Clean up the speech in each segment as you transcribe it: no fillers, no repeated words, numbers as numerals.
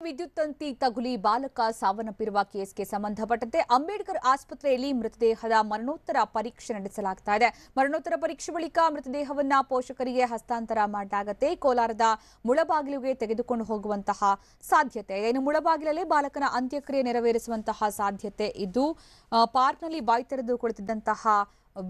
ವಿದ್ಯುತ್ ತಂತಿ ತಗುಲಿ ಬಾಲಕ ಸಾವನ್ನಪ್ಪಿರುವ ಕೇಸ್ಗೆ ಸಂಬಂಧಪಟ್ಟಂತೆ ಅಂಬೇಡ್ಕರ್ ಆಸ್ಪತ್ರೆಯಲ್ಲಿ ಮೃತದೇಹದ ಮರಣೋತ್ತರ ಪರೀಕ್ಷೆ ನಡೆಸಲಾಗ್ತಾ ಇದೆ. ಮರಣೋತ್ತರ ಪರೀಕ್ಷೆ ಬಳಿಕ ಮೃತದೇಹವನ್ನ ಪೋಷಕರಿಗೆ ಹಸ್ತಾಂತರ ಮಾಡಲಾಗುತ್ತೆ. ಕೋಲಾರದ ಮುಳಬಾಗಿಲಿಗೆ ತೆಗೆದುಕೊಂಡು ಹೋಗುವಂತಹ ಸಾಧ್ಯತೆ ಇದೆ. ಇನ್ನು ಮುಳಬಾಗಿಲಲ್ಲೇ ಬಾಲಕನ ಅಂತ್ಯಕ್ರಿಯೆ ನೆರವೇರಿಸುವಂತಹ ಸಾಧ್ಯತೆ ಇದ್ದು, ಪಾರ್ಕ್ನಲ್ಲಿ ಬಾಯಿ ತೆರೆದು ಕುಳಿತಿದ್ದಂತಹ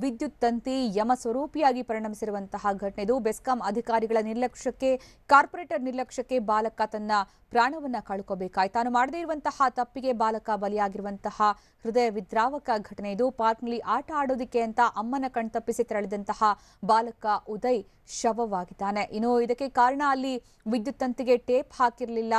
ವಿದ್ಯುತ್ ತಂತಿ ಯಮ ಸ್ವರೂಪಿಯಾಗಿ ಪರಿಣಮಿಸಿರುವಂತಹ ಘಟನೆ ಇದು. ಬೆಸ್ಕಾಂ ಅಧಿಕಾರಿಗಳ ನಿರ್ಲಕ್ಷ್ಯಕ್ಕೆ, ಕಾರ್ಪೊರೇಟರ್ ನಿರ್ಲಕ್ಷ್ಯಕ್ಕೆ ಬಾಲಕ ತನ್ನ ಪ್ರಾಣವನ್ನ ಕಳ್ಕೋಬೇಕಾಯ್ತು. ತಾನು ಮಾಡದೇ ಇರುವಂತಹ ತಪ್ಪಿಗೆ ಬಾಲಕ ಬಲಿಯಾಗಿರುವಂತಹ ಹೃದಯ ವಿದ್ರಾವಕ ಘಟನೆ ಇದು. ಪಾರ್ಕ್ನಲ್ಲಿ ಆಟ ಆಡೋದಿಕ್ಕೆ ಅಂತ ಅಮ್ಮನ ಕಣ್ತಪ್ಪಿಸಿ ತೆರಳಿದಂತಹ ಬಾಲಕ ಉದಯ್ ಶವವಾಗಿದ್ದಾನೆ. ಇನ್ನು ಇದಕ್ಕೆ ಕಾರಣ ಅಲ್ಲಿ ವಿದ್ಯುತ್ ತಂತಿಗೆ ಟೇಪ್ ಹಾಕಿರಲಿಲ್ಲ.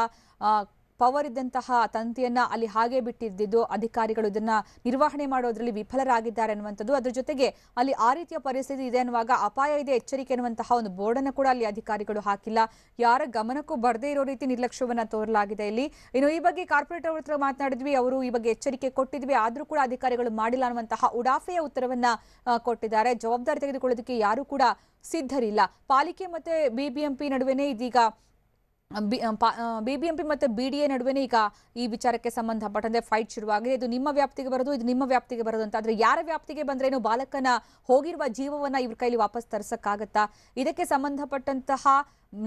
ಪವರ್ ಇದ್ದಂತಹ ತಂತಿಯನ್ನ ಅಲ್ಲಿ ಹಾಗೆ ಬಿಟ್ಟಿದ್ದು ಅಧಿಕಾರಿಗಳು ಇದನ್ನ ನಿರ್ವಹಣೆ ಮಾಡೋದ್ರಲ್ಲಿ ವಿಫಲರಾಗಿದ್ದಾರೆ ಅನ್ನುವಂಥದ್ದು. ಅದರ ಜೊತೆಗೆ ಅಲ್ಲಿ ಆ ರೀತಿಯ ಪರಿಸ್ಥಿತಿ ಇದೆ ಅನ್ನುವಾಗ ಅಪಾಯ ಇದೆ, ಎಚ್ಚರಿಕೆ ಅನ್ನುವಂತಹ ಒಂದು ಬೋರ್ಡ್ ಅನ್ನು ಕೂಡ ಅಲ್ಲಿ ಅಧಿಕಾರಿಗಳು ಹಾಕಿಲ್ಲ. ಯಾರ ಗಮನಕ್ಕೂ ಬರದೇ ಇರೋ ರೀತಿ ನಿರ್ಲಕ್ಷ್ಯವನ್ನ ತೋರಲಾಗಿದೆ ಇಲ್ಲಿ. ಇನ್ನು ಈ ಬಗ್ಗೆ ಕಾರ್ಪೊರೇಟರ್ ಅವ್ರ ಹತ್ರ ಮಾತನಾಡಿದ್ವಿ, ಅವರು ಈ ಬಗ್ಗೆ ಎಚ್ಚರಿಕೆ ಕೊಟ್ಟಿದ್ವಿ, ಆದ್ರೂ ಕೂಡ ಅಧಿಕಾರಿಗಳು ಮಾಡಿಲ್ಲ ಅನ್ನುವಂತಹ ಉಡಾಫೆಯ ಉತ್ತರವನ್ನ ಕೊಟ್ಟಿದ್ದಾರೆ. ಜವಾಬ್ದಾರಿ ತೆಗೆದುಕೊಳ್ಳೋದಕ್ಕೆ ಯಾರು ಕೂಡ ಸಿದ್ಧರಿಲ್ಲ. ಪಾಲಿಕೆ ಮತ್ತೆ ಬಿಬಿಎಂಪಿ ನಡುವೆನೇ ಇದೀಗ ಬಿಬಿಎಂಪಿ ಮತ್ತು ಬಿಡಿಎ ನಡುವೆನೇ ಈಗ ಈ ವಿಚಾರಕ್ಕೆ ಸಂಬಂಧಪಟ್ಟಂತೆ ಫೈಟ್ ಶುರುವಾಗಿದೆ. ಇದು ನಿಮ್ಮ ವ್ಯಾಪ್ತಿಗೆ ಬರೋದು, ಇದು ನಿಮ್ಮ ವ್ಯಾಪ್ತಿಗೆ ಬರೋದು ಅಂತ. ಆದ್ರೆ ಯಾರ ವ್ಯಾಪ್ತಿಗೆ ಬಂದ್ರೇನು ಬಾಲಕನ ಹೋಗಿರುವ ಜೀವವನ್ನ ಇವ್ರ ಕೈಲಿ ವಾಪಸ್ ತರಿಸಕ್ಕಾಗತ್ತಾ? ಇದಕ್ಕೆ ಸಂಬಂಧಪಟ್ಟಂತಹ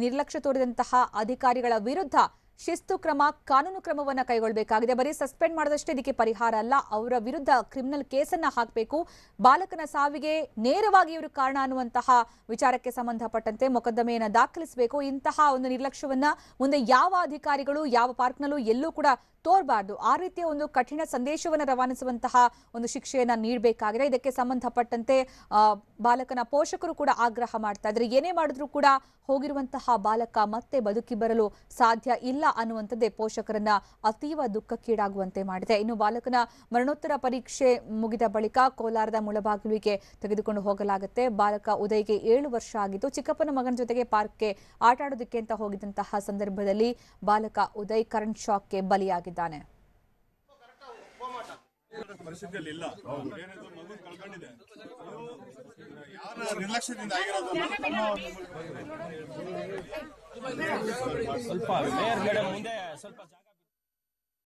ನಿರ್ಲಕ್ಷ್ಯ ತೋರಿದಂತಹ ಅಧಿಕಾರಿಗಳ ವಿರುದ್ಧ ಶಿಸ್ತು ಕ್ರಮ, ಕಾನೂನು ಕ್ರಮವನ್ನ ಕೈಗೊಳ್ಳಬೇಕಾಗಿದೆ. ಬರೀ ಸಸ್ಪೆಂಡ್ ಮಾಡೋದಷ್ಟೇ ಇದಕ್ಕೆ ಪರಿಹಾರ ಅಲ್ಲ, ಅವರ ವಿರುದ್ಧ ಕ್ರಿಮಿನಲ್ ಕೇಸನ್ನ ಹಾಕಬೇಕು. ಬಾಲಕನ ಸಾವಿಗೆ ನೇರವಾಗಿ ಇವರು ಕಾರಣ ಅನ್ನುವಂತಹ ವಿಚಾರಕ್ಕೆ ಸಂಬಂಧಪಟ್ಟಂತೆ ಮೊಕದ್ದಮೆಯನ್ನ ದಾಖಲಿಸಬೇಕು. ಇಂತಹ ಒಂದು ನಿರ್ಲಕ್ಷ್ಯವನ್ನ ಮುಂದೆ ಯಾವ ಅಧಿಕಾರಿಗಳು ಯಾವ ಪಾರ್ಕ್ನಲ್ಲೂ ಎಲ್ಲೂ ಕೂಡ ತೋರಬಾರದು. ಆ ರೀತಿಯ ಒಂದು ಕಠಿಣ ಸಂದೇಶವನ್ನು ರವಾನಿಸುವಂತಹ ಒಂದು ಶಿಕ್ಷೆಯನ್ನ ನೀಡಬೇಕಾಗಿದೆ. ಇದಕ್ಕೆ ಸಂಬಂಧಪಟ್ಟಂತೆ ಬಾಲಕನ ಪೋಷಕರು ಕೂಡ ಆಗ್ರಹ ಮಾಡ್ತಾ ಇದ್ದಾರೆ. ಏನೇ ಮಾಡಿದ್ರೂ ಕೂಡ ಹೋಗಿರುವಂತಹ ಬಾಲಕ ಮತ್ತೆ ಬದುಕಿ ಬರಲು ಸಾಧ್ಯ ಇಲ್ಲ ಅನ್ನುವಂಥದ್ದೇ ಪೋಷಕರನ್ನ ಅತೀವ ದುಃಖಕ್ಕೀಡಾಗುವಂತೆ ಮಾಡಿದೆ. ಇನ್ನು ಬಾಲಕನ ಮರಣೋತ್ತರ ಪರೀಕ್ಷೆ ಮುಗಿದ ಬಳಿಕ ಕೋಲಾರದ ಮುಳಬಾಗಿಲಿಗೆ ತೆಗೆದುಕೊಂಡು ಹೋಗಲಾಗುತ್ತೆ. ಬಾಲಕ ಉದಯ್ಗೆ 7 ವರ್ಷ ಆಗಿದ್ದು, ಚಿಕ್ಕಪ್ಪನ ಮಗನ ಜೊತೆಗೆ ಪಾರ್ಕ್ಗೆ ಆಟ ಆಡೋದಕ್ಕೆ ಅಂತ ಹೋಗಿದ್ದಂತಹ ಸಂದರ್ಭದಲ್ಲಿ ಬಾಲಕ ಉದಯ್ ಕರೆಂಟ್ ಶಾಕ್ಗೆ ಬಲಿಯಾಗಿದ್ದಾನೆ. ನಿರ್ಲಕ್ಷ್ಯದಿಂದ ಆಗಿರೋದು ಸ್ವಲ್ಪ ಮೇಲ್ಗಡೆ ಮುಂದೆ ಸ್ವಲ್ಪ